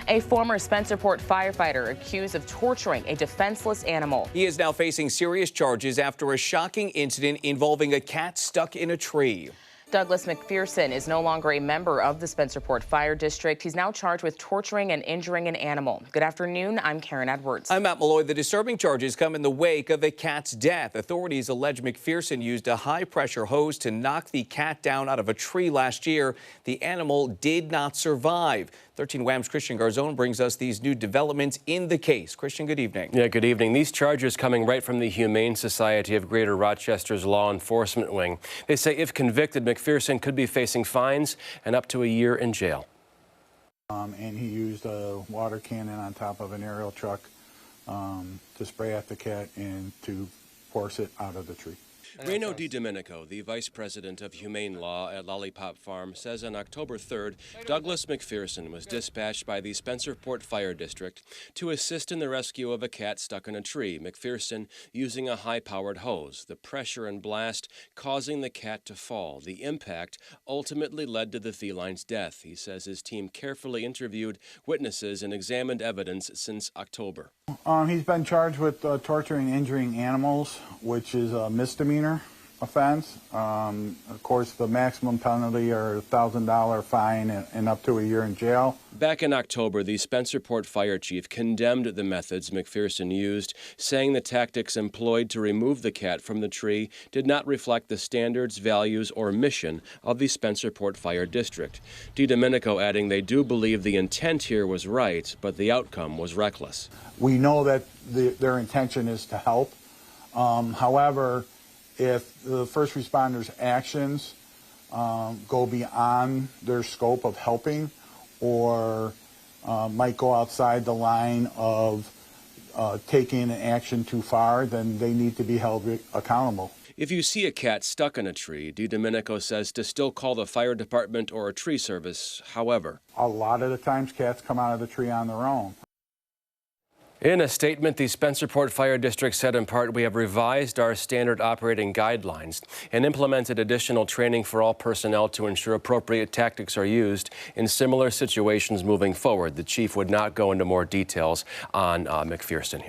A former Spencerport firefighter accused of torturing a defenseless animal. He is now facing serious charges after a shocking incident involving a cat stuck in a tree. Douglas McPherson is no longer a member of the Spencerport Fire District. He's now charged with torturing and injuring an animal. Good afternoon. I'm Karen Edwards. I'm Matt Malloy. The disturbing charges come in the wake of a cat's death. Authorities allege McPherson used a high-pressure hose to knock the cat down out of a tree last year. The animal did not survive. 13 WHAM's Christian Garzone brings us these new developments in the case. Christian, good evening. Yeah, good evening. These charges coming right from the Humane Society of Greater Rochester's law enforcement wing. They say if convicted, McPherson could be facing fines and up to a year in jail. And he used a water cannon on top of an aerial truck to spray at the cat and to force it out of the tree. Reno DiDomenico, the vice president of Humane Law at Lollypop Farm, says on October 3rd, Douglas McPherson was dispatched by the Spencerport Fire District to assist in the rescue of a cat stuck in a tree. McPherson using a high-powered hose, the pressure and blast causing the cat to fall. The impact ultimately led to the feline's death. He says his team carefully interviewed witnesses and examined evidence since October. He's been charged with torturing and injuring animals, which is a misdemeanor offense. Of course, the maximum penalty are $1,000 fine and up to a year in jail. Back in October, the Spencerport fire chief condemned the methods McPherson used, saying the tactics employed to remove the cat from the tree did not reflect the standards, values, or mission of the Spencerport Fire District. DiDomenico adding they do believe the intent here was right, but the outcome was reckless. We know that their intention is to help. However, if the first responders' actions go beyond their scope of helping or might go outside the line of taking an action too far, then they need to be held accountable. If you see a cat stuck in a tree, DiDomenico says to still call the fire department or a tree service. However, a lot of the times cats come out of the tree on their own. in a statement, the Spencerport Fire District said in part, we have revised our standard operating guidelines and implemented additional training for all personnel to ensure appropriate tactics are used in similar situations moving forward. The chief would not go into more details on McPherson here.